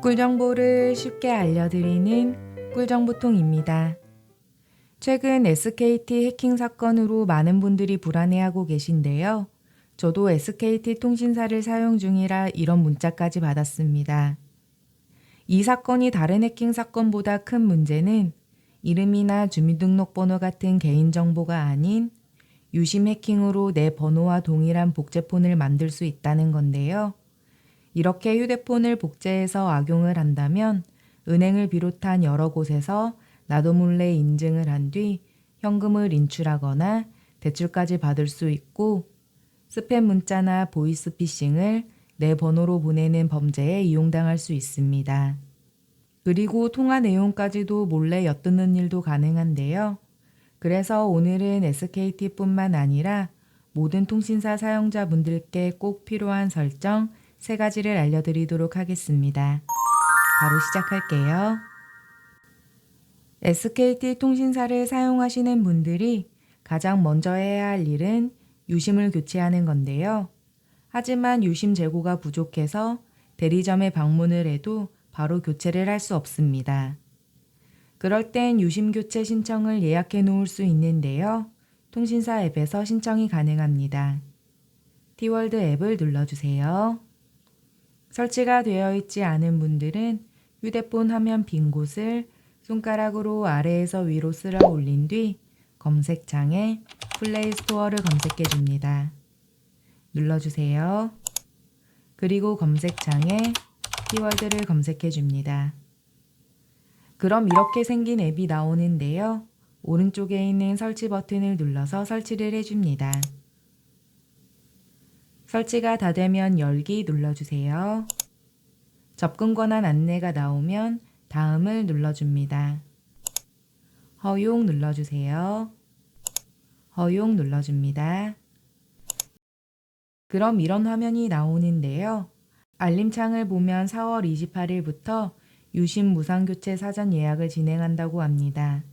꿀 정보를 쉽게 알려드리는 꿀정보통입니다. 최근 SKT 해킹 사건으로 많은 분들이 불안해하고 계신데요. 저도 SKT 통신사를 사용 중이라 이런 문자까지 받았습니다. 이 사건이 다른 해킹 사건보다 큰 문제는 이름이나 주민등록번호 같은 개인정보가 아닌 유심 해킹으로 내 번호와 동일한 복제폰을 만들 수 있다는 건데요. 이렇게 휴대폰을 복제해서 악용을 한다면 은행을 비롯한 여러 곳에서 나도 몰래 인증을 한 뒤 현금을 인출하거나 대출까지 받을 수 있고 스팸 문자나 보이스피싱을 내 번호로 보내는 범죄에 이용당할 수 있습니다. 그리고 통화 내용까지도 몰래 엿듣는 일도 가능한데요. 그래서 오늘은 SKT뿐만 아니라 모든 통신사 사용자분들께 꼭 필요한 설정 3가지를 알려드리도록 하겠습니다. 바로 시작할게요. SKT 통신사를 사용하시는 분들이 가장 먼저 해야 할 일은 유심을 교체하는 건데요. 하지만 유심 재고가 부족해서 대리점에 방문을 해도 바로 교체를 할 수 없습니다. 그럴 땐 유심 교체 신청을 예약해 놓을 수 있는데요. 통신사 앱에서 신청이 가능합니다. T월드 앱을 눌러주세요. 설치가 되어 있지 않은 분들은 휴대폰 화면 빈 곳을 손가락으로 아래에서 위로 쓸어 올린 뒤 검색창에 플레이 스토어를 검색해 줍니다. 눌러주세요. 그리고 검색창에 키워드를 검색해 줍니다. 그럼 이렇게 생긴 앱이 나오는데요. 오른쪽에 있는 설치 버튼을 눌러서 설치를 해줍니다. 설치가 다 되면 열기 눌러주세요. 접근 권한 안내가 나오면 다음을 눌러줍니다. 허용 눌러주세요. 허용 눌러줍니다. 그럼 이런 화면이 나오는데요. 알림창을 보면 4월 28일부터 유심 무상교체 사전 예약을 진행한다고 합니다.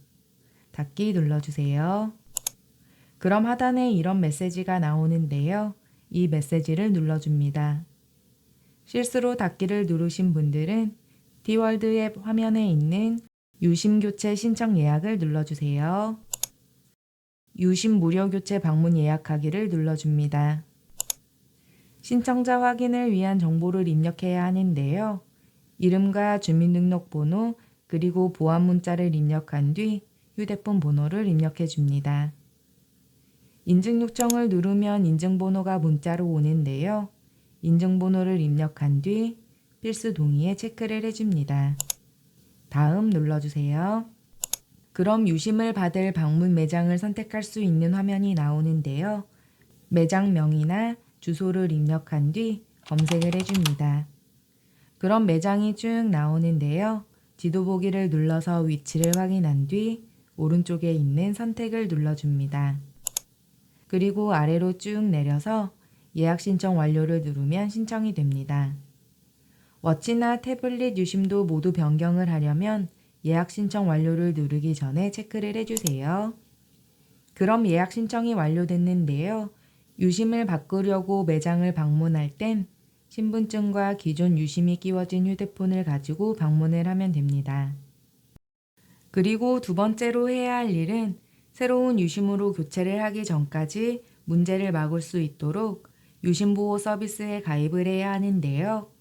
닫기 눌러주세요. 그럼 하단에 이런 메시지가 나오는데요. 이 메시지를 눌러줍니다. 실수로 닫기를 누르신 분들은 T월드 앱 화면에 있는 유심 교체 신청 예약을 눌러주세요. 유심 무료 교체 방문 예약하기를 눌러줍니다. 신청자 확인을 위한 정보를 입력해야 하는데요. 이름과 주민등록번호 그리고 보안 문자를 입력한 뒤 휴대폰 번호를 입력해 줍니다. 인증 요청을 누르면 인증번호가 문자로 오는데요. 인증번호를 입력한 뒤 필수 동의에 체크를 해줍니다. 다음 눌러주세요. 그럼 유심을 받을 방문 매장을 선택할 수 있는 화면이 나오는데요. 매장명이나 주소를 입력한 뒤 검색을 해줍니다. 그럼 매장이 쭉 나오는데요. 지도 보기를 눌러서 위치를 확인한 뒤 오른쪽에 있는 선택을 눌러줍니다. 그리고 아래로 쭉 내려서 예약 신청 완료를 누르면 신청이 됩니다. 워치나 태블릿 유심도 모두 변경을 하려면 예약 신청 완료를 누르기 전에 체크를 해주세요. 그럼 예약 신청이 완료됐는데요. 유심을 바꾸려고 매장을 방문할 땐 신분증과 기존 유심이 끼워진 휴대폰을 가지고 방문을 하면 됩니다. 그리고 두 번째로 해야 할 일은 새로운 유심으로 교체를 하기 전까지 문제를 막을 수 있도록 유심보호 서비스에 가입을 해야 하는데요.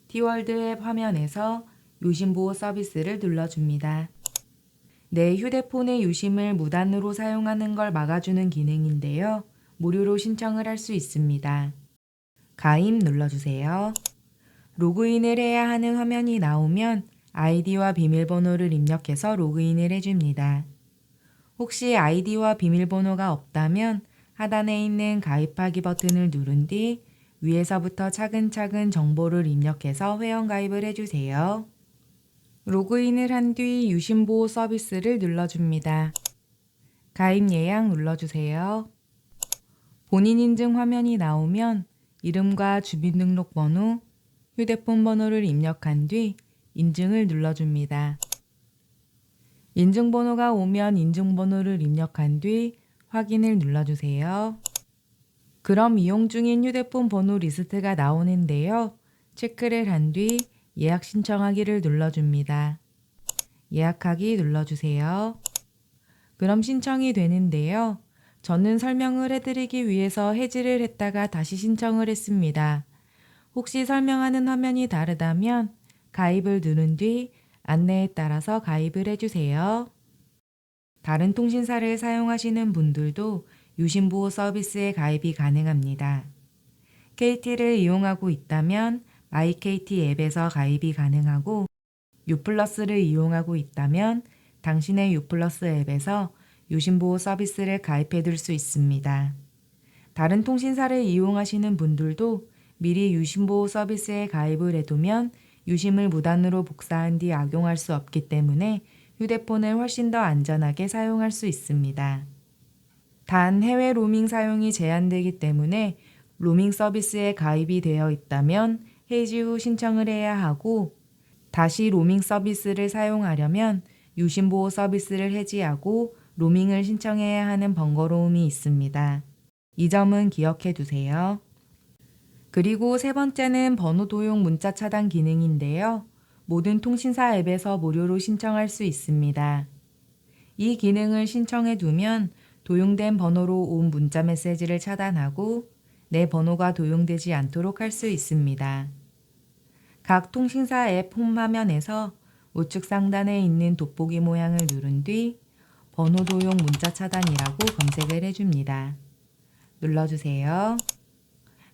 T월드 앱 화면에서 유심보호 서비스를 눌러줍니다. 내 휴대폰의 유심을 무단으로 사용하는 걸 막아주는 기능인데요. 무료로 신청을 할 수 있습니다. 가입 눌러주세요. 로그인을 해야 하는 화면이 나오면 아이디와 비밀번호를 입력해서 로그인을 해줍니다. 혹시 아이디와 비밀번호가 없다면 하단에 있는 가입하기 버튼을 누른 뒤 위에서부터 차근차근 정보를 입력해서 회원가입을 해주세요. 로그인을 한 뒤 유심보호 서비스를 눌러줍니다. 가입 예약 눌러주세요. 본인 인증 화면이 나오면 이름과 주민등록번호, 휴대폰 번호를 입력한 뒤 인증을 눌러줍니다. 인증번호가 오면 인증번호를 입력한 뒤 확인을 눌러주세요. 그럼 이용 중인 휴대폰 번호 리스트가 나오는데요. 체크를 한 뒤 예약 신청하기를 눌러줍니다. 예약하기 눌러주세요. 그럼 신청이 되는데요. 저는 설명을 해드리기 위해서 해지를 했다가 다시 신청을 했습니다. 혹시 설명하는 화면이 다르다면 가입을 누른 뒤 안내에 따라서 가입을 해주세요. 다른 통신사를 사용하시는 분들도 유심보호 서비스에 가입이 가능합니다. KT를 이용하고 있다면 마이KT 앱에서 가입이 가능하고 유플러스를 이용하고 있다면 당신의 유플러스 앱에서 유심보호 서비스를 가입해 둘 수 있습니다. 다른 통신사를 이용하시는 분들도 미리 유심보호 서비스에 가입을 해두면 유심을 무단으로 복사한 뒤 악용할 수 없기 때문에 휴대폰을 훨씬 더 안전하게 사용할 수 있습니다. 단 해외 로밍 사용이 제한되기 때문에 로밍 서비스에 가입이 되어 있다면 해지 후 신청을 해야 하고 다시 로밍 서비스를 사용하려면 유심보호 서비스를 해지하고 로밍을 신청해야 하는 번거로움이 있습니다. 이 점은 기억해 두세요. 그리고 세 번째는 번호 도용 문자 차단 기능인데요. 모든 통신사 앱에서 무료로 신청할 수 있습니다. 이 기능을 신청해 두면 도용된 번호로 온 문자 메시지를 차단하고 내 번호가 도용되지 않도록 할 수 있습니다. 각 통신사 앱 홈 화면에서 우측 상단에 있는 돋보기 모양을 누른 뒤 번호 도용 문자 차단이라고 검색을 해줍니다. 눌러주세요.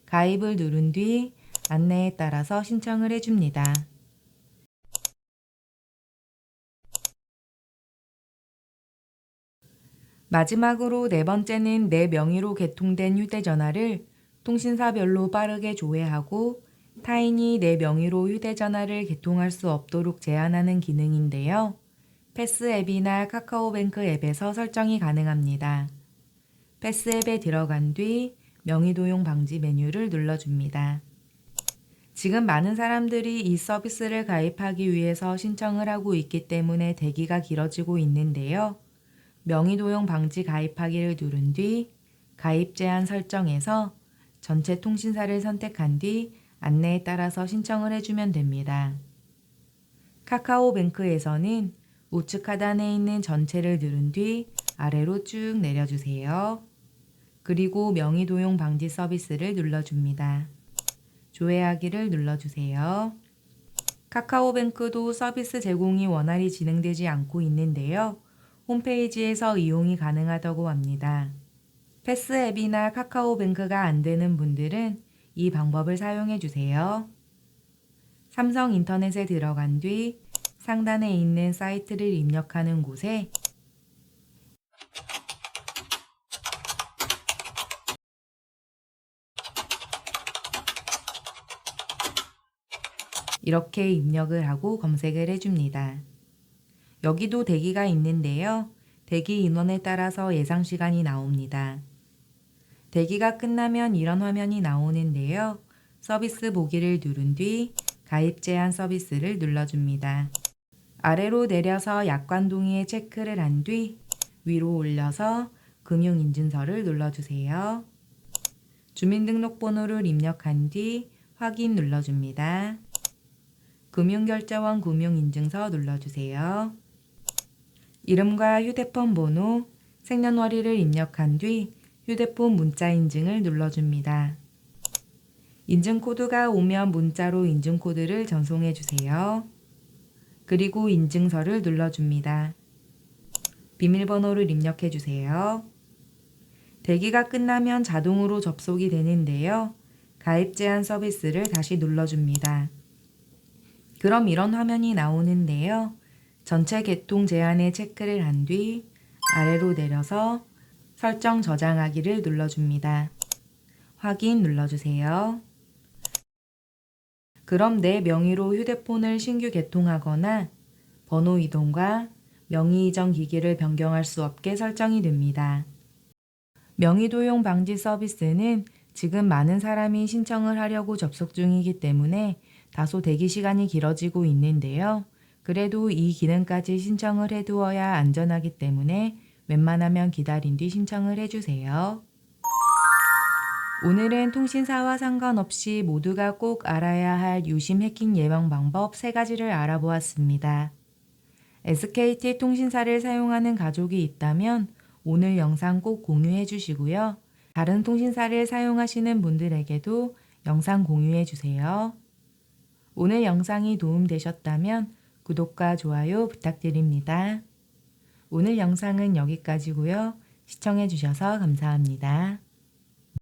가입을 누른 뒤 안내에 따라서 신청을 해줍니다. 마지막으로 네 번째는 내 명의로 개통된 휴대전화를 통신사별로 빠르게 조회하고 타인이 내 명의로 휴대전화를 개통할 수 없도록 제한하는 기능인데요. 패스 앱이나 카카오뱅크 앱에서 설정이 가능합니다. 패스 앱에 들어간 뒤 명의 도용 방지 메뉴를 눌러줍니다. 지금 많은 사람들이 이 서비스를 가입하기 위해서 신청을 하고 있기 때문에 대기가 길어지고 있는데요. 명의 도용 방지 가입하기를 누른 뒤 가입 제한 설정에서 전체 통신사를 선택한 뒤 안내에 따라서 신청을 해주면 됩니다. 카카오뱅크에서는 우측 하단에 있는 전체를 누른 뒤 아래로 쭉 내려주세요. 그리고 명의 도용 방지 서비스를 눌러줍니다. 조회하기를 눌러주세요. 카카오뱅크도 서비스 제공이 원활히 진행되지 않고 있는데요. 홈페이지에서 이용이 가능하다고 합니다. 패스 앱이나 카카오뱅크가 안 되는 분들은 이 방법을 사용해 주세요. 삼성 인터넷에 들어간 뒤 상단에 있는 사이트를 입력하는 곳에 이렇게 입력을 하고 검색을 해줍니다. 여기도 대기가 있는데요. 대기 인원에 따라서 예상 시간이 나옵니다. 대기가 끝나면 이런 화면이 나오는데요. 서비스 보기를 누른 뒤 가입 제한 서비스를 눌러줍니다. 아래로 내려서 약관 동의에 체크를 한 뒤 위로 올려서 금융인증서를 눌러주세요. 주민등록번호를 입력한 뒤 확인 눌러줍니다. 금융결제원 금융인증서 눌러주세요. 이름과 휴대폰 번호, 생년월일을 입력한 뒤 휴대폰 문자 인증을 눌러줍니다. 인증코드가 오면 문자로 인증코드를 전송해 주세요. 그리고 인증서를 눌러줍니다. 비밀번호를 입력해 주세요. 대기가 끝나면 자동으로 접속이 되는데요. 가입 제한 서비스를 다시 눌러줍니다. 그럼 이런 화면이 나오는데요. 전체 개통 제한에 체크를 한 뒤 아래로 내려서 설정 저장하기를 눌러줍니다. 확인 눌러주세요. 그럼 내 명의로 휴대폰을 신규 개통하거나 번호 이동과 명의 이전 기기를 변경할 수 없게 설정이 됩니다. 명의 도용 방지 서비스는 지금 많은 사람이 신청을 하려고 접속 중이기 때문에 다소 대기 시간이 길어지고 있는데요. 그래도 이 기능까지 신청을 해두어야 안전하기 때문에 웬만하면 기다린 뒤 신청을 해주세요. 오늘은 통신사와 상관없이 모두가 꼭 알아야 할 유심 해킹 예방 방법 3가지를 알아보았습니다. SKT 통신사를 사용하는 가족이 있다면 오늘 영상 꼭 공유해 주시고요. 다른 통신사를 사용하시는 분들에게도 영상 공유해 주세요. 오늘 영상이 도움되셨다면 구독과 좋아요 부탁드립니다. 오늘 영상은 여기까지고요. 시청해 주셔서 감사합니다.